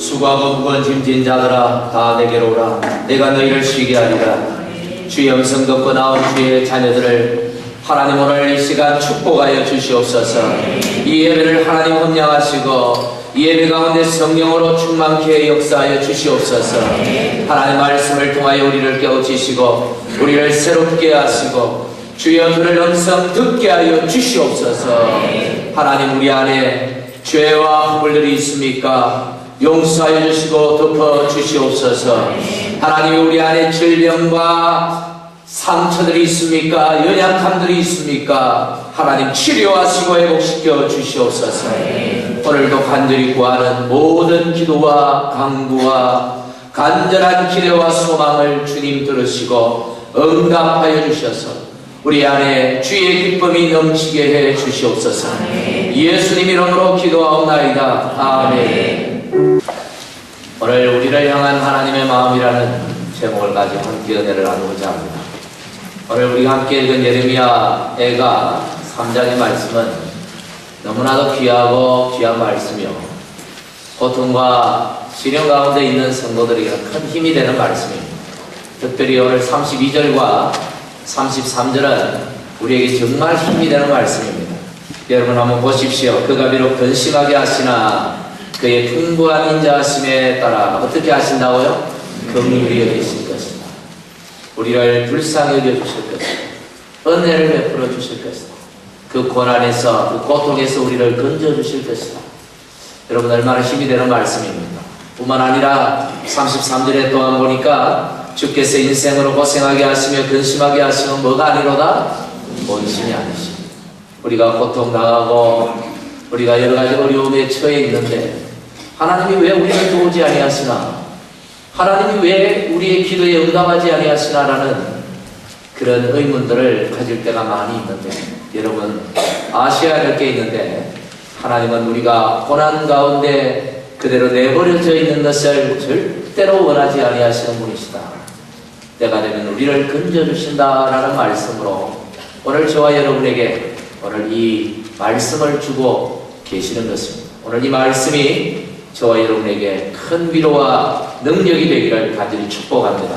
수고하고 무거운 짐 진 자들아 다 내게로 오라. 내가 너희를 쉬게 하리라. 주의 음성 듣고 나온 주의 자녀들을 하나님 오늘 이 시간 축복하여 주시옵소서. 이 예배를 하나님 함량하시고 이 예배 가운데 성령으로 충만케 역사하여 주시옵소서. 하나님 말씀을 통하여 우리를 깨우치시고 우리를 새롭게 하시고 주여 그를 음성 듣게 하여 주시옵소서. 하나님 우리 안에 죄와 허물들이 있습니까? 용서하여 주시고 덮어 주시옵소서. 하나님 우리 안에 질병과 상처들이 있습니까? 연약함들이 있습니까? 하나님 치료하시고 회복시켜 주시옵소서. 오늘도 간절히 구하는 모든 기도와 간구와 간절한 기대와 소망을 주님 들으시고 응답하여 주셔서 우리 안에 주의 기쁨이 넘치게 해 주시옵소서. 예수님 이름으로 기도하옵나이다. 아멘. 오늘 우리를 향한 하나님의 마음이라는 제목을 가지고 함께 은혜를 나누고자 합니다. 오늘 우리가 함께 읽은 예레미야 애가 3장의 말씀은 너무나도 귀하고 귀한 말씀이요, 고통과 시련 가운데 있는 성도들에게 큰 힘이 되는 말씀입니다. 특별히 오늘 32절과 33절은 우리에게 정말 힘이 되는 말씀입니다. 여러분 한번 보십시오. 그가 비록 근심하게 하시나 그의 풍부한 인자하심에 따라 어떻게 하신다고요? 긍휼히 여기실 것이다. 우리를 불쌍히 여겨주실 것이다. 은혜를 베풀어 주실 것이다. 그 고난에서 그 고통에서 우리를 건져주실 것이다. 여러분 얼마나 힘이 되는 말씀입니다. 뿐만 아니라 33절에 또한 보니까 주께서 인생으로 고생하게 하시며 근심하게 하시면 뭐가 아니로다? 본심이 아니십니다. 우리가 고통당하고 우리가 여러가지 어려움에 처해 있는데 하나님이 왜 우리를 도우지 아니하시나? 하나님이 왜 우리의 기도에 응답하지 아니하시나라는 그런 의문들을 가질 때가 많이 있는데, 여러분 아셔야 될 게 있는데, 하나님은 우리가 고난 가운데 그대로 내버려져 있는 것을 절대로 원하지 아니하시는 분이시다. 때가 되면 우리를 건져주신다라는 말씀으로 오늘 저와 여러분에게 오늘 이 말씀을 주고 계시는 것입니다. 오늘 이 말씀이 저와 여러분에게 큰 위로와 능력이 되기를 간절히 축복합니다.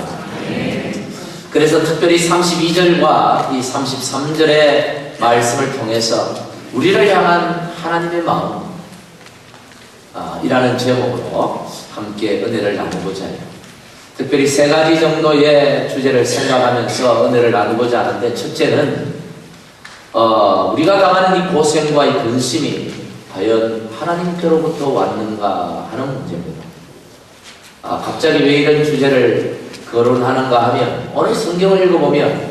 그래서 특별히 32절과 이 33절의 말씀을 통해서 우리를 향한 하나님의 마음 이라는 제목으로 함께 은혜를 나누고자 해요. 특별히 세 가지 정도의 주제를 생각하면서 은혜를 나누고자 하는데, 첫째는 우리가 당하는 이 고생과 이 근심이 과연 하나님께로부터 왔는가 하는 문제입니다. 갑자기 왜 이런 주제를 거론하는가 하면, 오늘 성경을 읽어보면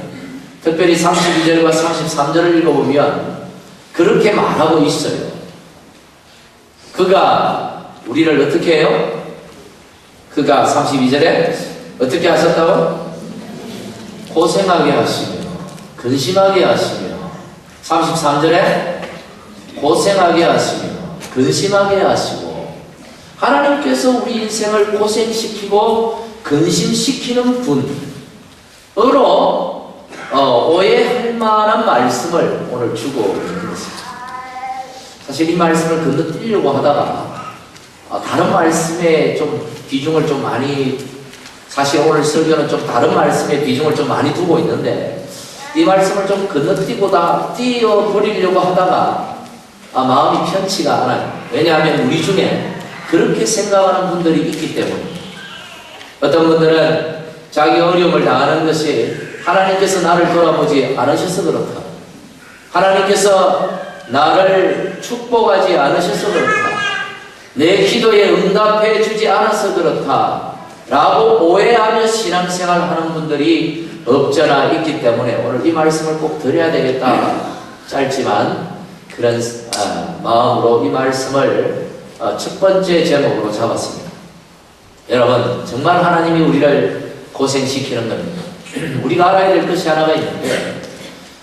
특별히 32절과 33절을 읽어보면 그렇게 말하고 있어요. 그가 우리를 어떻게 해요? 그가 32절에 어떻게 하셨다고? 고생하게 하시며 근심하게 하시며, 33절에 고생하게 하시며 근심하게 하시고, 하나님께서 우리 인생을 고생시키고 근심시키는 분으로 오해할 만한 말씀을 오늘 주고 있는 것입니다. 사실 이 말씀을 건너뛰려고 하다가 다른 말씀에 좀 비중을 좀 많이, 사실 오늘 설교는 좀 다른 말씀에 비중을 좀 많이 두고 있는데, 이 말씀을 좀 건너뛰고 다 띄어버리려고 하다가 마음이 편치가 않아요. 왜냐하면 우리 중에 그렇게 생각하는 분들이 있기 때문에. 어떤 분들은 자기 어려움을 당하는 것이 하나님께서 나를 돌아보지 않으셔서 그렇다, 하나님께서 나를 축복하지 않으셔서 그렇다, 내 기도에 응답해 주지 않아서 그렇다 라고 오해하며 신앙생활 하는 분들이 없잖아 있기 때문에 오늘 이 말씀을 꼭 드려야 되겠다, 짧지만 그런 마음으로 이 말씀을 첫 번째 제목으로 잡았습니다. 여러분 정말 하나님이 우리를 고생시키는 겁니다. 우리가 알아야 될 것이 하나가 있는데,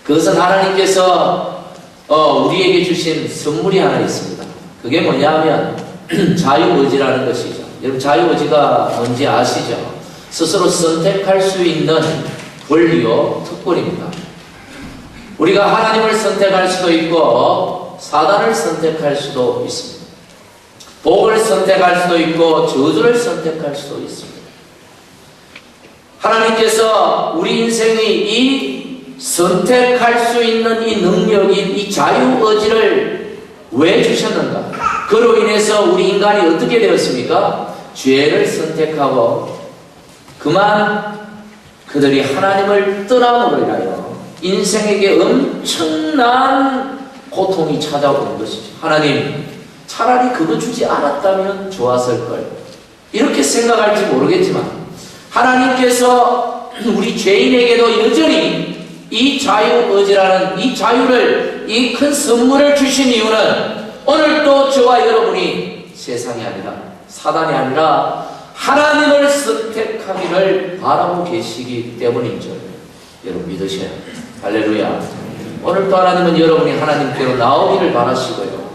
그것은 하나님께서 우리에게 주신 선물이 하나 있습니다. 그게 뭐냐 하면 자유의지라는 것이죠. 여러분 자유의지가 뭔지 아시죠? 스스로 선택할 수 있는 권리요 특권입니다. 우리가 하나님을 선택할 수도 있고 사단을 선택할 수도 있습니다. 복을 선택할 수도 있고 저주를 선택할 수도 있습니다. 하나님께서 우리 인생이 이 선택할 수 있는 이 능력인 이 자유의지를 왜 주셨는가? 그로 인해서 우리 인간이 어떻게 되었습니까? 죄를 선택하고 그만 그들이 하나님을 떠남으로 인하여 인생에게 엄청난 고통이 찾아오는 것이죠. 하나님, 차라리 그거 주지 않았다면 좋았을걸. 이렇게 생각할지 모르겠지만 하나님께서 우리 죄인에게도 여전히 이 자유의지라는 이 자유를, 이 큰 선물을 주신 이유는 오늘도 저와 여러분이 세상이 아니라 사단이 아니라 하나님을 선택하기를 바라고 계시기 때문이죠. 여러분 믿으셔야 합니다. 할렐루야. 오늘도 하나님은 여러분이 하나님께로 나오기를 바라시고요.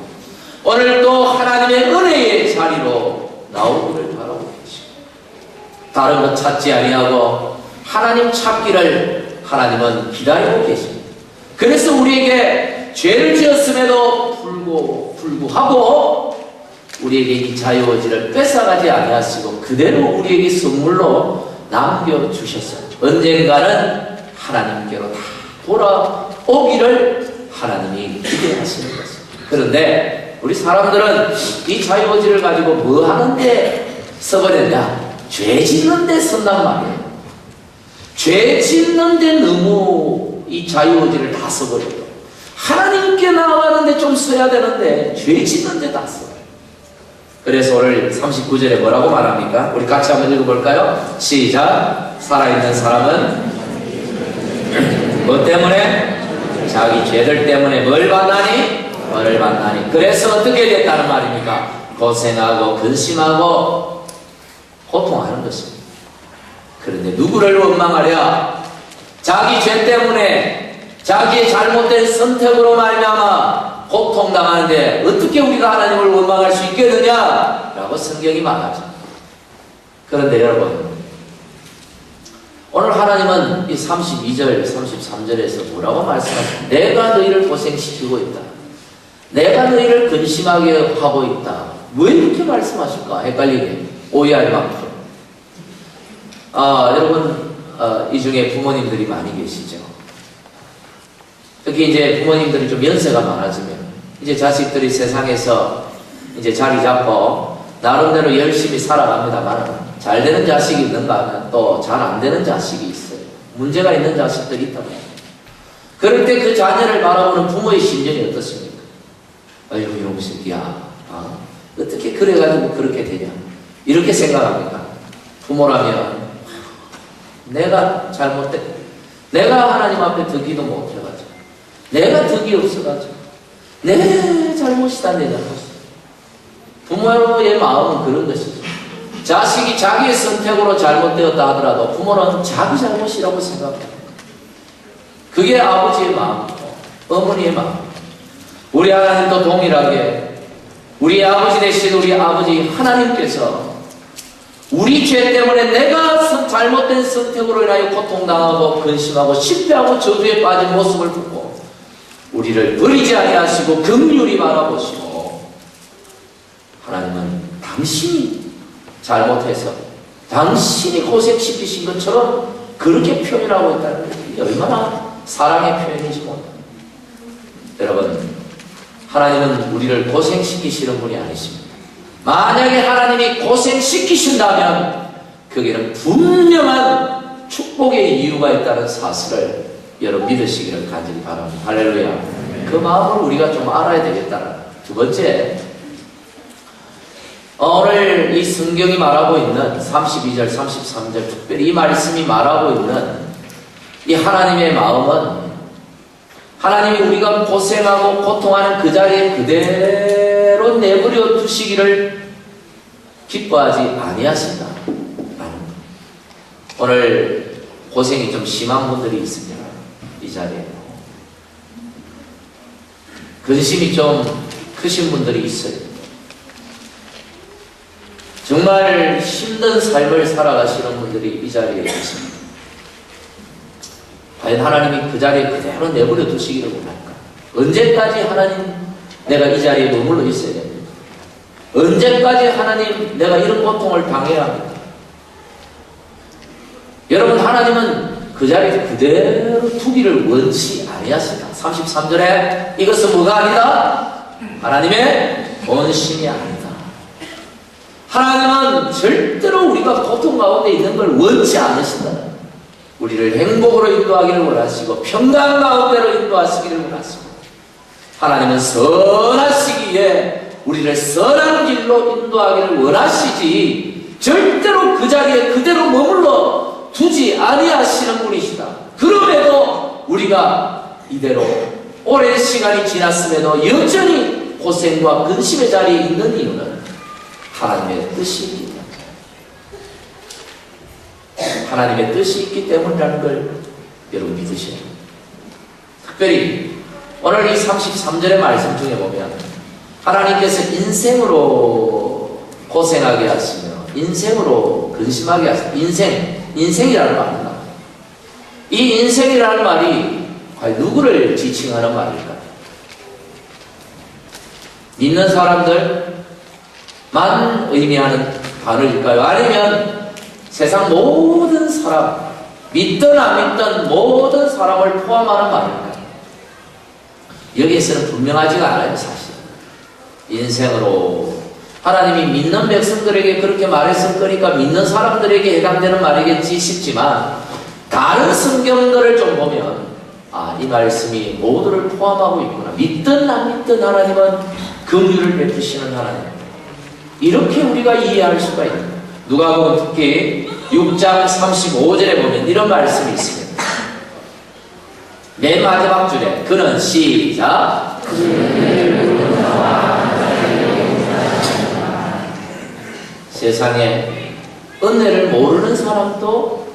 오늘도 하나님의 은혜의 자리로 나오기를 바라고 계시고 다른 것 찾지 아니하고 하나님 찾기를 하나님은 기다리고 계십니다. 그래서 우리에게 죄를 지었음에도 불구하고 우리에게 이 자유의지를 뺏어가지 아니하시고 그대로 우리에게 선물로 남겨주셨어요. 언젠가는 하나님께로 다 돌아오기를 하나님이 기대하시는 것입니다. 그런데 우리 사람들은 이 자유의지를 가지고 뭐 하는데 써버렸냐? 죄 짓는데 쓴단 말이에요. 죄 짓는데 너무 이 자유의지를 다 써버려요. 하나님께 나아가는데 좀 써야 되는데 죄 짓는데 다 써요. 그래서 오늘 39절에 뭐라고 말합니까? 우리 같이 한번 읽어볼까요? 시작. 살아있는 사람은 뭐 때문에? 자기 죄들 때문에 뭘 만나니? 뭐를 만나니? 그래서 어떻게 됐다는 말입니까? 고생하고 근심하고 고통하는 것입니다. 그런데 누구를 원망하랴? 자기 죄 때문에 자기의 잘못된 선택으로 말미암아 고통당하는데 어떻게 우리가 하나님을 원망할 수 있겠느냐? 라고 성경이 말하죠. 그런데 여러분, 오늘 하나님은 이 32절, 33절에서 뭐라고 말씀하십니까? 내가 너희를 고생시키고 있다. 내가 너희를 근심하게 하고 있다. 왜 이렇게 말씀하실까? 헷갈리게, 오해할 만큼. 여러분, 이 중에 부모님들이 많이 계시죠. 특히 이제 부모님들이 좀 연세가 많아지면 이제 자식들이 세상에서 이제 자리 잡고 나름대로 열심히 살아갑니다만 잘 되는 자식이 있는가 하면 또 잘 안 되는 자식이 있어요. 문제가 있는 자식들이 있단 말이에요. 그럴 때 그 자녀를 바라보는 부모의 심정이 어떻습니까? 아이고 이놈 새끼야, 어떻게 그래가지고 그렇게 되냐, 이렇게 생각합니까? 부모라면 내가 잘못됐, 내가 하나님 앞에 득기도 못해가지고, 내가 득이 없어가지고, 내 잘못이다, 내 잘못이다. 부모의 마음은 그런 것이죠. 자식이 자기의 선택으로 잘못되었다 하더라도 부모는 자기 잘못이라고 생각합니다. 그게 아버지의 마음이고 어머니의 마음. 우리 하나님도 동일하게 우리 아버지 대신 우리 아버지 하나님께서 우리 죄 때문에 내가 잘못된 선택으로 인하여 고통당하고 근심하고 실패하고 저주에 빠진 모습을 보고 우리를 버리지 아니하시고 긍휼히 바라보시고 하나님은 당신이 잘못해서 당신이 고생시키신 것처럼 그렇게 표현하고 있다는 것이 얼마나 사랑의 표현이지 못합니다. 여러분, 하나님은 우리를 고생시키시는 분이 아니십니다. 만약에 하나님이 고생시키신다면 거기는 분명한 축복의 이유가 있다는 사실을 여러분 믿으시기를 간절히 바랍니다. 할렐루야. 그 마음을 우리가 좀 알아야 되겠다는. 두 번째, 오늘 이 성경이 말하고 있는 32절, 33절, 특별히 이 말씀이 말하고 있는 이 하나님의 마음은 하나님이 우리가 고생하고 고통하는 그 자리에 그대로 내버려 두시기를 기뻐하지 아니하신다. 오늘 고생이 좀 심한 분들이 있습니다. 이 자리에. 근심이 좀 크신 분들이 있어요. 정말 힘든 삶을 살아가시는 분들이 이 자리에 계십니다. 과연 하나님이 그 자리에 그대로 내버려 두시기를 원할까? 언제까지 하나님 내가 이 자리에 머물러 있어야 됩니까? 언제까지 하나님 내가 이런 고통을 당해야 합니까? 여러분, 하나님은 그 자리에 그대로 두기를 원치 아니하시다. 33절에 이것은 뭐가 아니다? 하나님의 본심이 아니다. 하나님은 절대로 우리가 고통 가운데 있는 걸 원치 않으신다. 우리를 행복으로 인도하기를 원하시고 평강 가운데로 인도하시기를 원하시고, 하나님은 선하시기에 우리를 선한 길로 인도하기를 원하시지 절대로 그 자리에 그대로 머물러 두지 아니하시는 분이시다. 그럼에도 우리가 이대로 오랜 시간이 지났음에도 여전히 고생과 근심의 자리에 있는 이유는 하나님의 뜻이 있기 때문에, 하나님의 뜻이 있기 때문이라는 걸 여러분 믿으셔야 합니다. 특별히 오늘 이 33절의 말씀 중에 보면 하나님께서 인생으로 고생하게 하시며 인생으로 근심하게 하시며, 인생이라는 말입니다. 이 인생이라는 말이 과연 누구를 지칭하는 말일까요? 믿는 사람들만 의미하는 단어일까요? 아니면 세상 모든 사람, 믿든 안 믿든 모든 사람을 포함하는 말일까요? 여기에서는 분명하지가 않아요, 사실. 인생으로 하나님이 믿는 백성들에게 그렇게 말했을 거니까 믿는 사람들에게 해당되는 말이겠지 싶지만, 다른 성경들을 좀 보면 이 말씀이 모두를 포함하고 있구나. 믿든 안 믿든 하나님은 긍휼을 베푸시는 하나님, 이렇게 우리가 이해할 수가 있습니다. 누가복음 특히 6장 35절에 보면 이런 말씀이 있습니다. 맨 마지막 줄에 그는 시작 세상에 은혜를 모르는 사람도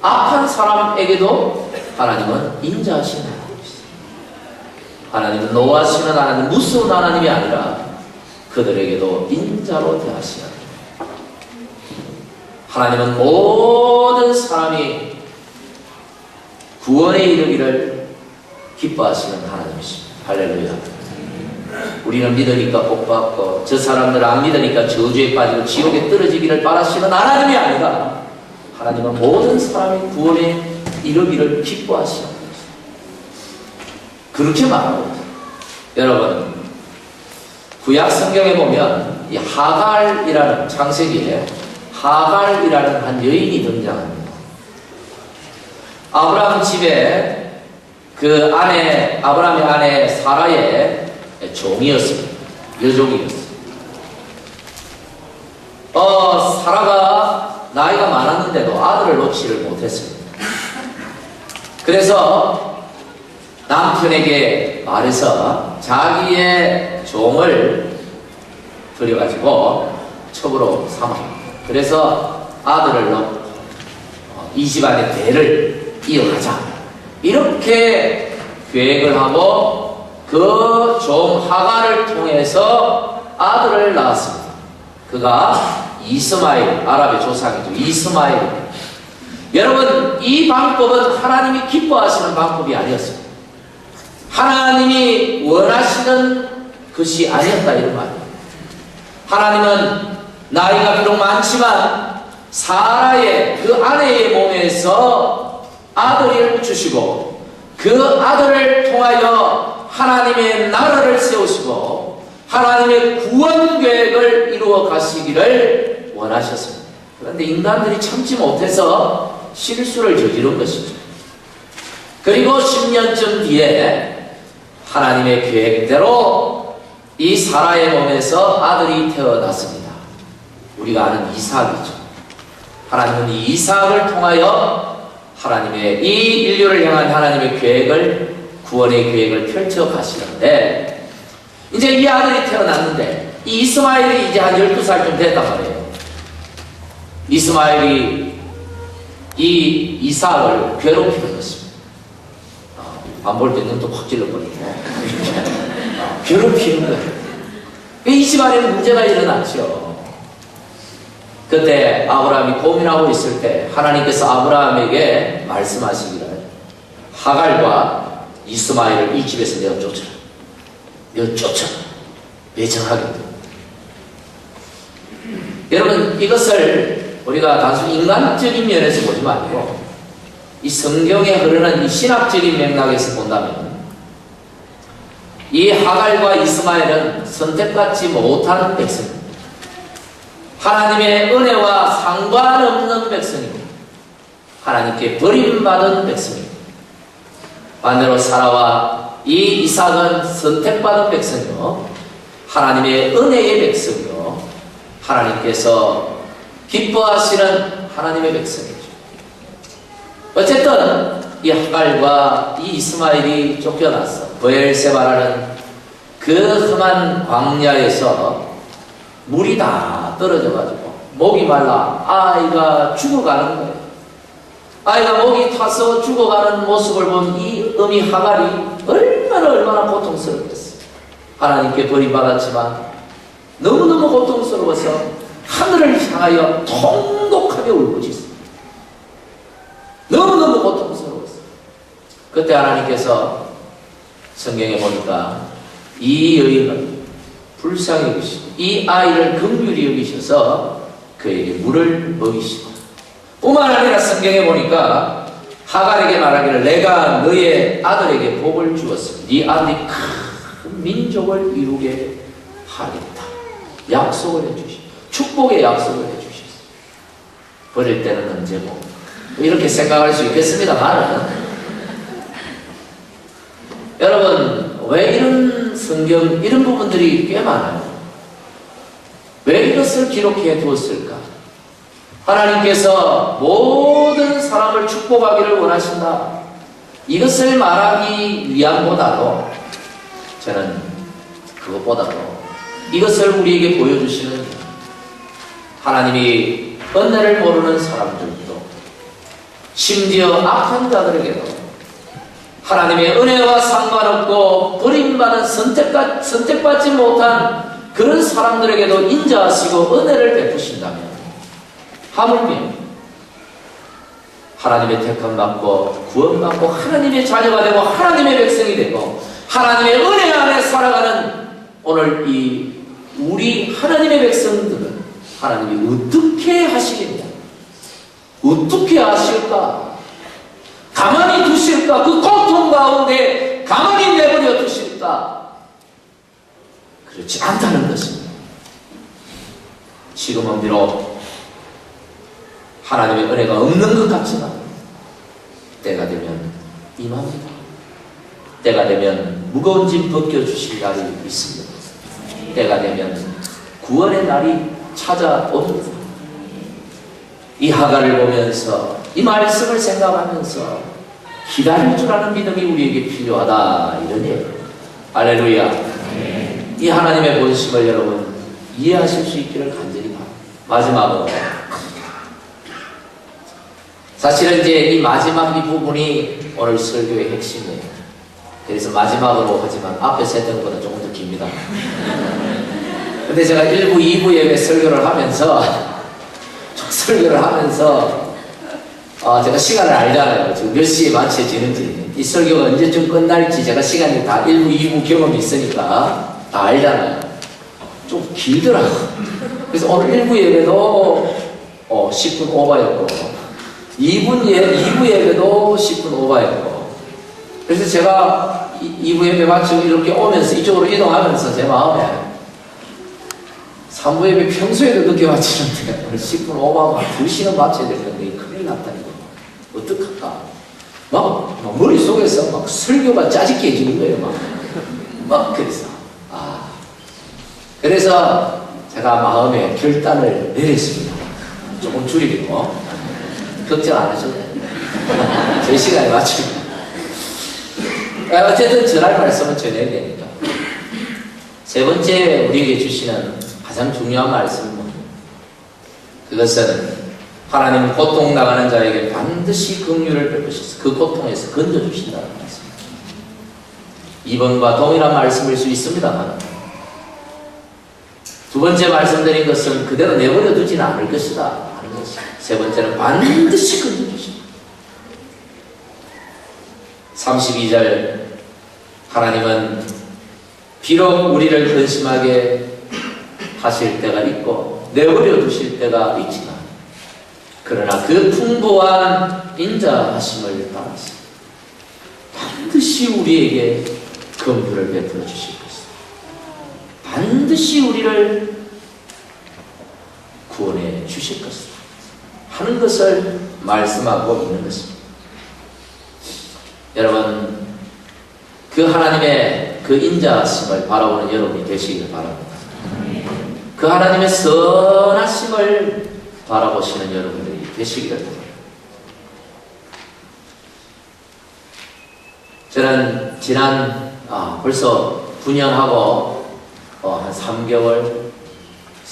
악한 사람에게도 하나님은 인자하시는 하나님이시죠. 하나님은 노하시는 하나님, 무서운 하나님이 아니라 그들에게도 인자로 대하시는 하나님은 모든 사람이 구원에 이르기를 기뻐하시는 하나님이십니다. 할렐루야. 우리는 믿으니까 복받고 저 사람들 안 믿으니까 저주에 빠지고 지옥에 떨어지기를 바라시는 하나님이 아니라 하나님은 모든 사람이 구원에 이르기를 기뻐하시는 것입니다. 그렇게 말하고 있습니다. 여러분, 구약 성경에 보면 이 하갈이라는, 창세기에 하갈이라는 한 여인이 등장합니다. 아브라함 집에 그 아내, 아브라함의 아내 사라의 종이었습니다. 여종이었습니다. 사라가 나이가 많았는데도 아들을 놓지를 못했습니다. 그래서 남편에게 말해서 자기의 종을 들여가지고 첩으로 삼아, 그래서 아들을 낳고 이 집안의 대를 이어가자, 이렇게 계획을 하고 그 종 하갈을 통해서 아들을 낳았습니다. 그가 이스마엘, 아랍의 조상이죠. 이스마엘. 여러분, 이 방법은 하나님이 기뻐하시는 방법이 아니었습니다. 하나님이 원하시는 것이 아니었다, 이런 말이에요. 하나님은 나이가 비록 많지만 사라의 그 아내의 몸에서 아들을 주시고 그 아들을 통하여 하나님의 나라를 세우시고 하나님의 구원 계획을 이루어 가시기를 원하셨습니다. 그런데 인간들이 참지 못해서 실수를 저지른 것이죠. 그리고 10년쯤 뒤에 하나님의 계획대로 이 사라의 몸에서 아들이 태어났습니다. 우리가 아는 이삭이죠. 하나님은 이 이삭을 통하여 하나님의 이 인류를 향한 하나님의 계획을, 구원의 계획을 펼쳐 가시는데, 이제 이 아들이 태어났는데 이 이스마엘이 이제 한 12살쯤 됐단 말이에요. 이스마엘이 이 이삭을 괴롭히는 것입니다. 안 볼 때 눈도 확 찔러버리고 괴롭히는 거예요. 이 집안에 문제가 일어났죠. 그때 아브라함이 고민하고 있을 때 하나님께서 아브라함에게 말씀하시기를, 하갈과 이스마엘을 이 집에서 내어 쫓아라. 내어 쫓아. 매정하게. 여러분, 이것을 우리가 단순히 인간적인 면에서 보지 말고 이 성경에 흐르는 이 신학적인 맥락에서 본다면 이 하갈과 이스마엘은 선택받지 못한 백성입니다. 하나님의 은혜와 상관없는 백성입니다. 하나님께 버림받은 백성입니다. 반대로 사라와 이 이삭은 선택받은 백성이요, 하나님의 은혜의 백성이요, 하나님께서 기뻐하시는 하나님의 백성이죠. 어쨌든 이 하갈과 이 이스마엘이 쫓겨났어. 브엘세바라는 그 험한 광야에서 물이 다 떨어져가지고 목이 말라 아이가 죽어가는 거예요. 아이가 목이 타서 죽어가는 모습을 본 이 어미 하갈이 얼마나 고통스럽겠어요. 하나님께 버림받았지만 너무너무 고통스러워서 하늘을 향하여 통곡하며 울부짖어요. 너무너무 고통스러웠어요. 그때 하나님께서 성경에 보니까 이 여인을 불쌍히 여기시고 이 아이를 긍휼히 여기셔서 그에게 물을 먹이시고, 뿐만 아니라 성경에 보니까 하갈에게 말하기를 내가 너의 아들에게 복을 주었으니 네 아들이 큰 민족을 이루게 하겠다 약속을 해주시고 축복의 약속을 해주셨어요. 버릴 때는 언제고 이렇게 생각할 수 있겠습니다만, 여러분, 왜 이런 성경, 이런 부분들이 꽤 많아요. 왜 이것을 기록해 두었을까? 하나님께서 모든 사람을 축복하기를 원하신다. 이것을 말하기 위함보다도, 저는 그것보다도 이것을 우리에게 보여주시는 하나님이 은혜를 모르는 사람들도, 심지어 악한 자들에게도 하나님의 은혜와 상관없고 버림받은 선택받지 못한 그런 사람들에게도 인자하시고 은혜를 베푸신다면, 하물며 하나님의 택함받고 구원받고 하나님의 자녀가 되고 하나님의 백성이 되고 하나님의 은혜 안에 살아가는 오늘 이 우리 하나님의 백성들은 하나님이 어떻게 하시겠냐? 어떻게 하실까? 가만히 두실까? 그 고통 가운데 가만히 내버려 두실까? 그렇지 않다는 것입니다. 지금은 비록 하나님의 은혜가 없는 것 같지만 때가 되면 임합니다. 때가 되면 무거운 짐 벗겨주실 날이 있습니다. 때가 되면 구원의 날이 찾아옵니다. 이 하갈을 보면서 이 말씀을 생각하면서 기다릴 줄 아는 믿음이 우리에게 필요하다, 이런 얘기예요. 할렐루야. 이 하나님의 본심을 여러분 이해하실 수 있기를 간절히 바랍니다. 마지막으로, 사실은 이제 이 마지막 이 부분이 오늘 설교의 핵심이에요. 그래서 마지막으로 하지만 앞에서 했던 것보다 조금 더 깁니다. 근데 제가 1부, 2부 예배 설교를 하면서 제가 시간을 알잖아요. 지금 몇 시에 마쳐지는지, 이 설교가 언제쯤 끝날지 제가 시간이 다 1부, 2부 경험이 있으니까 다 알잖아요. 좀 길더라고. 그래서 오늘 1부 예배도 10분 오버였고 2부 예배도 10분 오버였고, 그래서 제가 2부 예배 마치고 이렇게 오면서 이쪽으로 이동하면서 제 마음에 3부 예배 평소에도 늦게 마치는데 오늘 10분 오버하면 2시간 마쳐야 될 텐데 큰일 났다 이거 어떡할까? 막 머릿속에서 막 설교가 짜집게지는 거예요. 막 그래서 제가 마음에 결단을 내렸습니다. 조금 줄이고 걱정 안 하셔도 돼요. 제 시간에 맞춥니다. 어쨌든 전할 말씀은 전해야 되니까. 세 번째 우리에게 주시는 가장 중요한 말씀은 뭡니까? 그것은 하나님 고통당하는 자에게 반드시 긍휼을 베푸셔서 그 고통에서 건져주신다는 말씀입니다. 이번과 동일한 말씀일 수 있습니다만, 두 번째 말씀드린 것은 그대로 내버려 두지는 않을 것이다 하는 것입니다. 세 번째는 반드시 건져주신다. 32절, 하나님은 비록 우리를 근심하게 하실 때가 있고 내버려 두실 때가 있지만, 그러나 그 풍부한 인자하심을 따라서 반드시 우리에게 긍휼을 베풀어 주실 것입니다. 반드시 우리를 구원해 주실 것입니다. 하는 것을 말씀하고 있는 것입니다. 여러분, 그 하나님의 그 인자하심을 바라보는 여러분이 되시기를 바랍니다. 그 하나님의 선하심을 바라보시는 여러분들이 되시기를 바랍니다. 저는 지난 벌써 9년하고 한 3개월,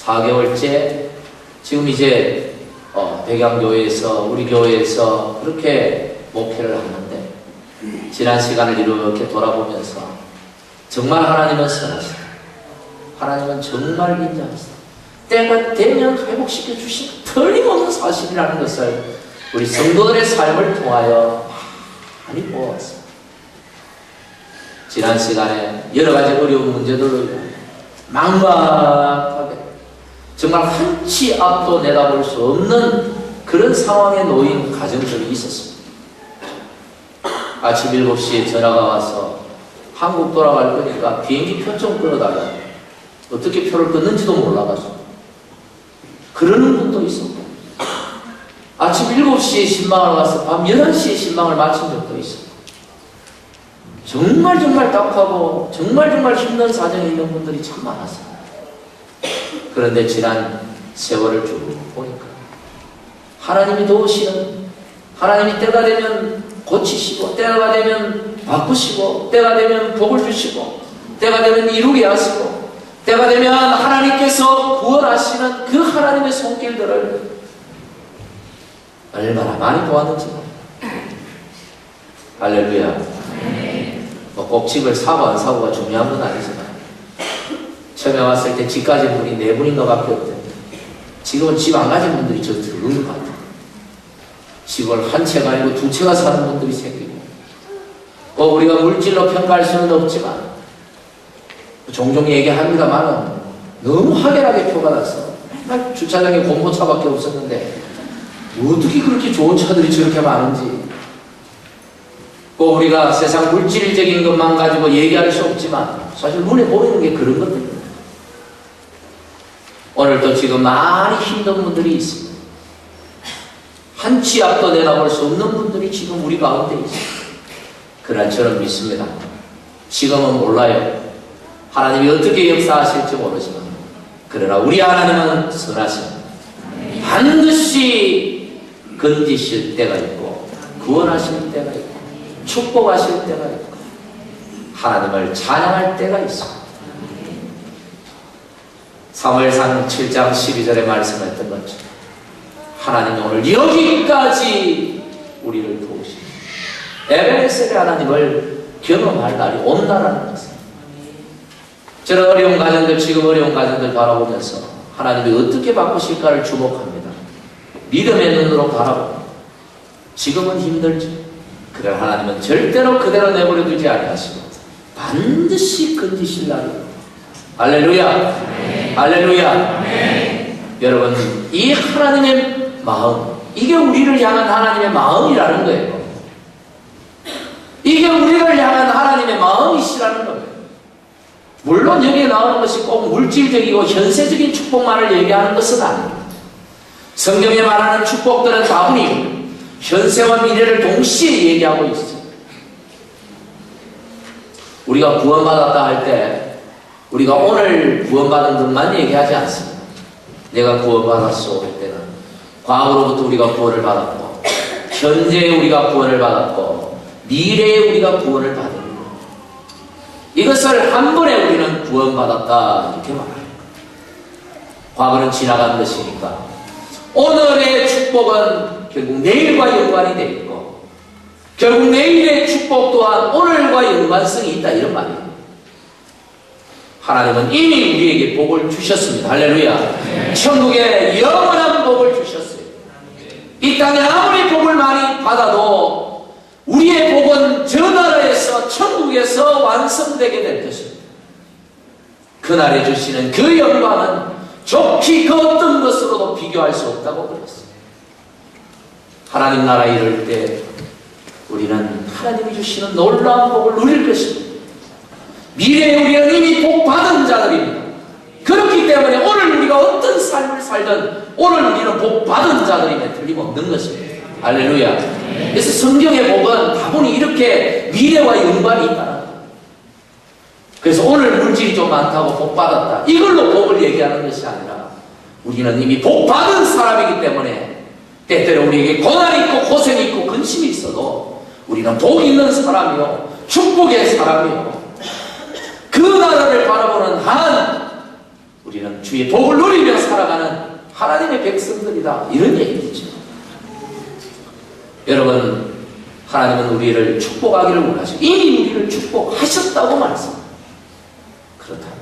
4개월째 지금 이제 백양교회에서 우리 교회에서 그렇게 목회를 하는데, 지난 시간을 이렇게 돌아보면서 정말 하나님은 선하시다. 하나님은 정말 인자하시다. 때가 되면 회복시켜 주신 틀림없는 사실이라는 것을 우리 성도들의 삶을 통하여 많이 보았습니다. 지난 시간에 여러 가지 어려운 문제들로 막막하게 정말 한치 앞도 내다볼 수 없는 그런 상황에 놓인 가정들이 있었습니다. 아침 7시에 전화가 와서 한국 돌아갈 거니까 비행기 표 좀 끊어달라. 어떻게 표를 끊는지도 몰라가지고 그러는 분도 있었고, 아침 7시에 신방을 와서 밤 11시에 신방을 마친 적도 있었고, 정말 딱하고 정말 힘든 사정에 있는 분들이 참 많았어요. 그런데 지난 세월을 쭉 보니까 하나님이 도우시는, 하나님이 때가 되면 고치시고, 때가 되면 바꾸시고, 때가 되면 복을 주시고, 때가 되면 이루게 하시고, 때가 되면 하나님께서 구원하시는 그 하나님의 손길들을 얼마나 많이 보았는지. 할렐루야. 꼭 집을 사고 안 사고가 중요한 건 아니지만, 처음에 왔을 때 집 가진 분이 4분인가 밖에 없던데 지금은 집 안 가진 분들이 저 들어오는 것 같아요. 집을 한 채가 아니고 2채가 사는 분들이 생기고, 우리가 물질로 평가할 수는 없지만 종종 얘기합니다만 너무 확연하게 표가 났어. 맨날 주차장에 공포차밖에 없었는데 어떻게 그렇게 좋은 차들이 저렇게 많은지. 우리가 세상 물질적인 것만 가지고 얘기할 수 없지만 사실 눈에 보이는 게 그런 것들입니다. 오늘도 지금 많이 힘든 분들이 있습니다. 한치 앞도 내다볼 수 없는 분들이 지금 우리 가운데 있습니다. 그러나 저는 믿습니다. 지금은 몰라요. 하나님이 어떻게 역사하실지 모르지만, 그러나 우리 하나님은 선하십니다. 반드시 건지실 때가 있고, 구원하실 때가 있고, 축복하실 때가 있고, 하나님을 찬양할 때가 있습니다. 사무엘상 7장 12절에 말씀했던 것처럼 하나님이 오늘 여기까지 우리를 도우십니다. 에베네셀의 하나님을 경험할 날이 온다라는 것입니다. 저는 어려운 가정들, 지금 어려운 가정들 바라보면서 하나님이 어떻게 바꾸실까를 주목합니다. 믿음의 눈으로 바라보고, 지금은 힘들지, 그래 하나님은 절대로 그대로 내버려 두지 아니하시고 반드시 건지실 날이에요. 할렐루야. 네. 할렐루야. 네. 여러분, 이 하나님의 마음, 이게 우리를 향한 하나님의 마음이라는 거예요. 이게 우리를 향한 하나님의 마음이시라는 거예요. 물론 여기에 나오는 것이 꼭 물질적이고 현세적인 축복만을 얘기하는 것은 아닙니다. 성경에 말하는 축복들은 다분히 현세와 미래를 동시에 얘기하고 있어요. 우리가 구원받았다 할 때 우리가 오늘 구원받은 것만 얘기하지 않습니다. 내가 구원받았소 할 때는 과거로부터 우리가 구원을 받았고, 현재에 우리가 구원을 받았고, 미래에 우리가 구원을 받은 것, 이것을 한 번에 우리는 구원받았다 이렇게 말합니다. 과거는 지나간 것이니까 오늘의 축복은 결국 내일과 연관이 되어 있고, 결국 내일의 축복 또한 오늘과 연관성이 있다, 이런 말이에요. 하나님은 이미 우리에게 복을 주셨습니다. 할렐루야. 네. 천국에 영원한 복을 주셨어요. 이 땅에 아무리 복을 많이 받아도 우리의 복은 저 나라에서, 천국에서 완성되게 될 것입니다. 그날에 주시는 그 영광은 좋기 그 어떤 것으로도 비교할 수 없다고 그랬어요. 하나님 나라 이룰 때 우리는 하나님이 주시는 놀라운 복을 누릴 것입니다. 미래에 우리는 이미 복 받은 자들입니다. 그렇기 때문에 오늘 우리가 어떤 삶을 살든 오늘 우리는 복 받은 자들임에 틀림없는 것입니다. 할렐루야. 그래서 성경의 복은 다분히 이렇게 미래와 연관이 있다. 그래서 오늘 물질이 좀 많다고 복 받았다, 이걸로 복을 얘기하는 것이 아니라 우리는 이미 복 받은 사람이기 때문에 때때로 우리에게 고난이 있고 고생이 있고 근심이 있어도 우리는 복 있는 사람이요 축복의 사람이요 그 나라를 바라보는 한 우리는 주의 복을 누리며 살아가는 하나님의 백성들이다, 이런 얘기죠. 여러분, 하나님은 우리를 축복하기를 원하시고 이미 우리를 축복하셨다고 말씀합니다. 그렇다면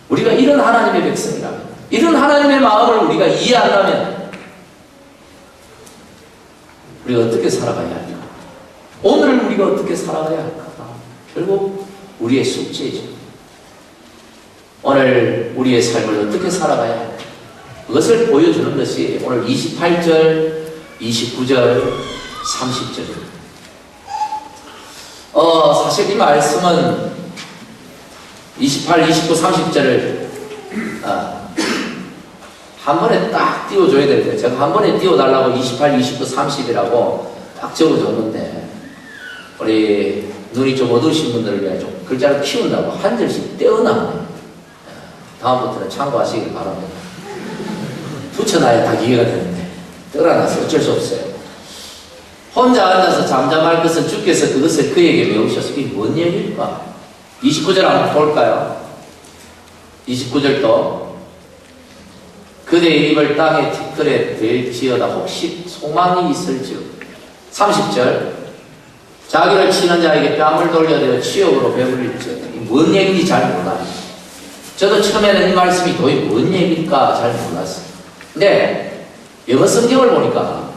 우리가 이런 하나님의 백성이라면, 이런 하나님의 마음을 우리가 이해한다면 우리가 어떻게 살아가야 할까? 오늘 우리가 어떻게 살아가야 할까? 결국 우리의 숙제이죠. 오늘 우리의 삶을 어떻게 살아가야 할까? 그것을 보여주는 것이 오늘 28절, 29절, 30절입니다. 사실 이 말씀은 28, 29, 30절을 한 번에 딱 띄워줘야 되는데 제가 한 번에 띄워달라고 28, 29, 30이라고 딱 적어줬는데 우리 눈이 좀 어두우신 분들을 위해 좀 글자를 키운다고 한 절씩 떼어놨네요. 다음부터는 참고하시길 바랍니다. 붙여놔야 다 기회가 되는데 떼어놔서 어쩔 수 없어요. 혼자 앉아서 잠잠할 것은 주께서 그것을 그에게 배우셔서 이게 뭔 얘기일까? 29절 한번 볼까요? 29절도 그대의 입을 땅에 티끌에 댈지어다 혹시 소망이 있을지요. 30절 자기를 치는 자에게 뺨을 돌려대어 치욕으로 배불릴지어다. 이게 뭔 얘기인지 잘 몰라요. 저도 처음에는 이 말씀이 도대체 뭔 얘기일까 잘 몰랐어요. 근데 영어 성경을 보니까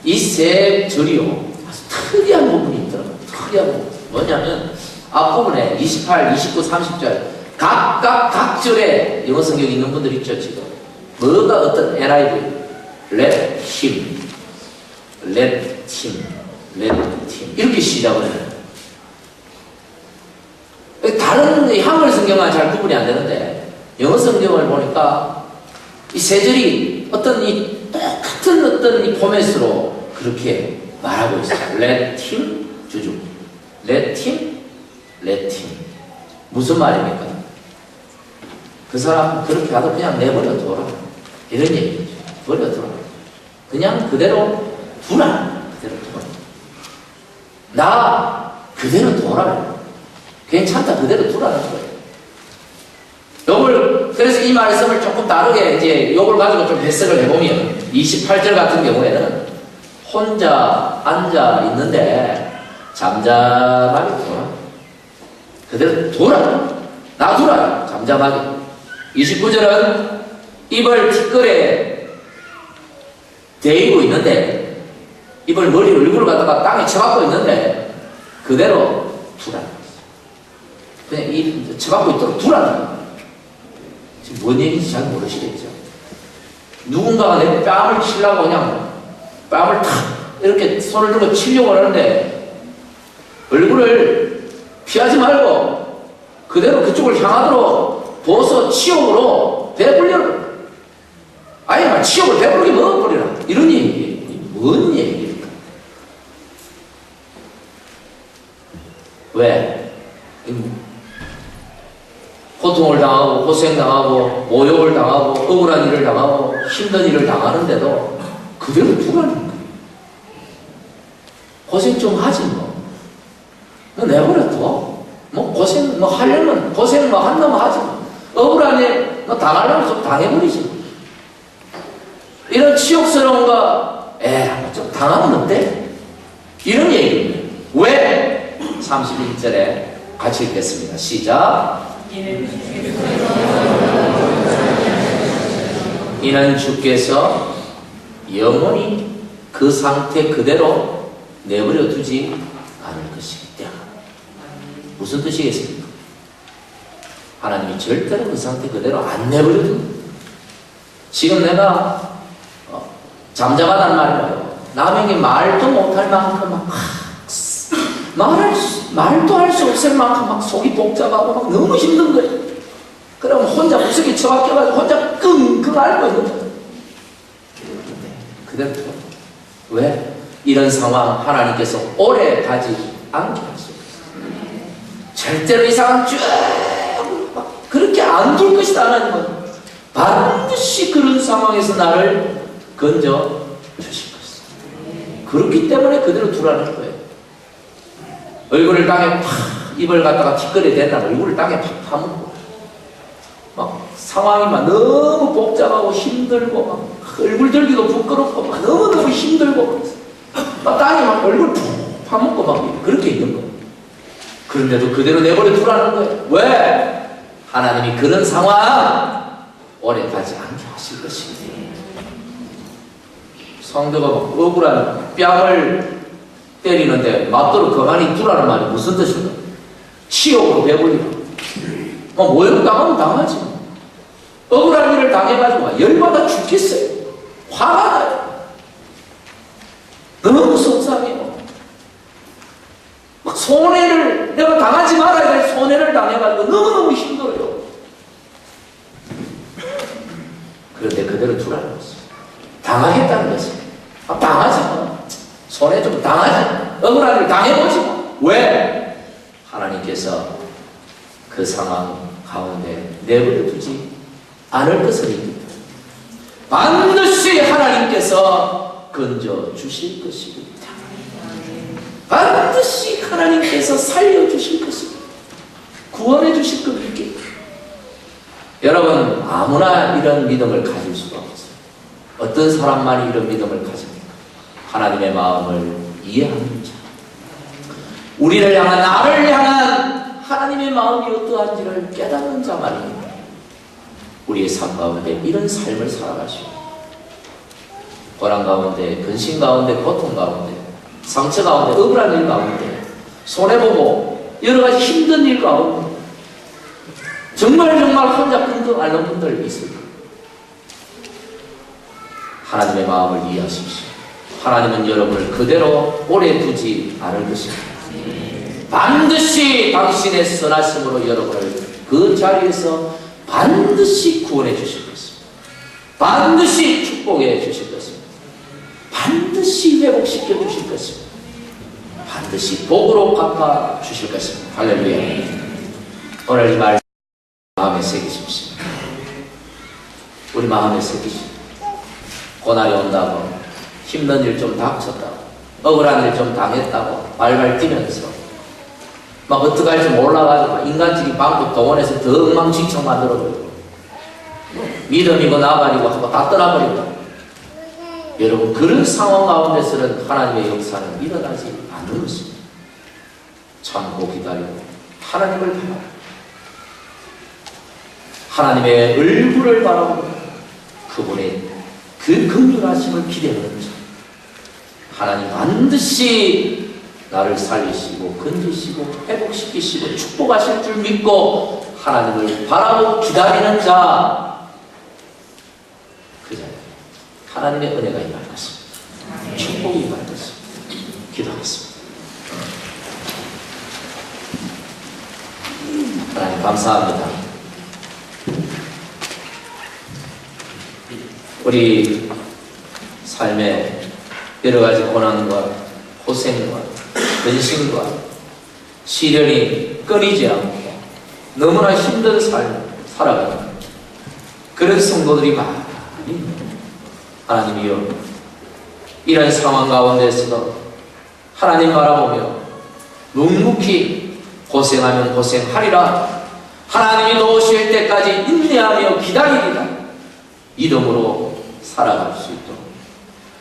이 세 절이요 아주 특이한 부분이 있더라고요. 특이한 부분. 뭐냐면 앞부분에 28, 29, 30절 각 절에 영어 성경 있는 분들 있죠 지금. 뭐가 어떤 NIV let him 이렇게 시작을 해요. 다른 한글 성경은 잘 구분이 안 되는데 영어 성경을 보니까 이 세 절이 어떤 이 똑같은 어떤 이 포맷으로 그렇게 말하고 있어요. let him 주주 let him 무슨 말입니까? 그 사람 그렇게 하도 그냥 내버려 둬라 이런 얘기죠. 버려둬라. 그냥 그대로 두라. 그대로 두라. 나 그대로 둬라. 괜찮다. 그대로 두라는 거예요. 요걸 그래서 이 말씀을 조금 다르게 이제 요걸 가지고 좀 해석을 해보면 28절 같은 경우에는 혼자 앉아 있는데 잠잠하게 둬라. 그대로 둬라. 놔두라. 잠잠하게. 29절은 입을 티끌에 대이고 있는데 입을 머리 얼굴을 갖다가 땅에 쳐박고 있는데 그대로 두라. 그냥 이 쳐박고 있도록 두라. 지금 뭔 얘기인지 잘 모르시겠죠. 누군가가 내 뺨을 치려고 그냥 뺨을 탁 이렇게 손을 들고 치려고 하는데 얼굴을 피하지 말고 그대로 그쪽을 향하도록 부어서 치욕으로 배불려라. 아예 말 치욕을 배부르게 먹어버리라. 이런 얘기예요. 뭔 얘기입니까? 왜? 고통을 당하고 고생당하고 모욕을 당하고 억울한 일을 당하고 힘든 일을 당하는데도 그대로 두라는 거예요. 고생 좀 하지 뭐. 내버려 둬. 뭐 고생 뭐 하려면 고생 뭐 한다면 하지 뭐. 억울한 일 뭐 당하려면 좀 당해버리지. 이런 치욕스러운 거 좀 당하면 어때? 이런 얘기입니다. 왜? 31절에 같이 읽겠습니다. 시작. 이는 주께서 영원히 그 상태 그대로 내버려 두지 않을 것이기 때문에. 무슨 뜻이겠습니까? 하나님이 절대로 그 상태 그대로 안 내버려둬. 지금 내가 잠잠하다는 말이에요. 남에게 말도 못할 만큼 말도 할 수 없을 만큼 막 속이 복잡하고 막 너무 힘든 거예요. 그럼 혼자 무섭게 처박혀가지고 혼자 끙끙 앓고 있는 거예요. 그대로 왜? 이런 상황 하나님께서 오래 가지 않게 하시고 절대로 이 상황 쭉 그렇게 안 둘 것이다. 하나님은 반드시 그런 상황에서 나를 건져 주실 것이다. 그렇기 때문에 그대로 두라는 거예요. 얼굴을 땅에 팍 입을 갖다가 뒷걸이 댄다고 얼굴을 땅에 팍 파묻고 막 상황이 막 너무 복잡하고 힘들고 막 얼굴 들기도 부끄럽고 막 너무너무 힘들고 막 땅에 막 얼굴 푹 파묻고 막 그렇게 있는 거예요. 그런데도 그대로 내버려 두라는 거예요. 왜? 하나님이 그런 상황 오래 가지 않게 하실 것입니다. 성도가 막 억울한 뺨을 때리는데 맞도록 가만히 두라는 말이 무슨 뜻인가? 치욕으로 배불리고 모욕 당하면 당하지. 억울한 일을 당해가지고 열받아 죽겠어요. 화가 나요. 너무 속상해요. 막 손해를 내가 당하지 말아야 될 손해를 당해가지고 너무너무 힘들어요. 그런데 그대로 두라는 것이 당하겠다는 것이 당하지 마. 손해 좀 당하지. 억울한 일을 당해보지 마. 왜? 하나님께서 그 상황 가운데 내버려 두지 않을 것을 믿습니다. 반드시 하나님께서 건져 주실 것입니다. 반드시 하나님께서 살려주실 것입니다. 구원해 주실 겁니까? 여러분 아무나 이런 믿음을 가질 수가 없어요. 어떤 사람만이 이런 믿음을 가집니까? 하나님의 마음을 이해하는 자, 우리를 향한 나를 향한 하나님의 마음이 어떠한지를 깨닫는 자만이 우리의 삶 가운데 이런 삶을 살아가시고 고난 가운데, 근심 가운데, 고통 가운데, 상처 가운데, 억울한 일 가운데, 손해보고 여러 가지 힘든 일 가운데 정말 혼자 끙끙 앓는 분들 있을 거예요. 하나님의 마음을 이해하십시오. 하나님은 여러분을 그대로 오래 두지 않을 것입니다. 반드시 당신의 선하심으로 여러분을 그 자리에서 반드시 구원해 주실 것입니다. 반드시 축복해 주실 것입니다. 반드시 회복시켜 주실 것입니다. 반드시 복으로 갚아 주실 것입니다. 할렐루야. 오늘 이 말씀 마음에 새기십시오. 우리 마음에 새기십시오. 고난이 온다고, 힘든 일 좀 닥쳤다고, 억울한 일 좀 당했다고 발발 뛰면서 막 어떡할지 몰라가지고 인간적인 방법 동원해서 더 엉망진창 만들어버리고 믿음이고 나발이고 하고 다 떠나버린다. 여러분 그런 상황 가운데서는 하나님의 역사는 일어나지 않는 것입니다. 참고 기다리고 하나님을 바라보고 하나님의 얼굴을 바라보고 그분의 그 긍휼하심을 기대하는 자, 하나님 반드시 나를 살리시고 건지시고 회복시키시고 축복하실 줄 믿고 하나님을 바라보고 기다리는 자, 그 자에 하나님의 은혜가 임할 것입니다. 축복이 임할 것입니다. 기도하겠습니다. 하나님 감사합니다. 우리 삶에 여러 가지 고난과 고생과 근심과 시련이 끊이지 않고 너무나 힘든 삶을 살아가는 그런 성도들이 많이 있습니다. 하나님이여, 이런 상황 가운데서도 하나님 바라보며 묵묵히 고생하면 고생하리라, 하나님이 도우실 때까지 인내하며 기다리리라 믿음으로 살아갈 수 있도록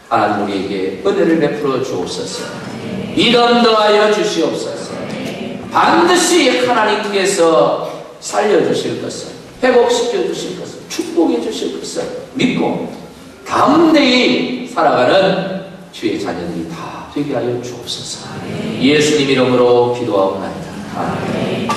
하나님 우리에게 은혜를 베풀어 주옵소서. 믿음 더하여 주시옵소서. 반드시 하나님께서 살려주실 것을, 회복시켜 주실 것을, 축복해 주실 것을 믿고 담대히 살아가는 주의 자녀들이 다 되게 하여 주옵소서. 예수님 이름으로 기도하옵나이다. 아멘.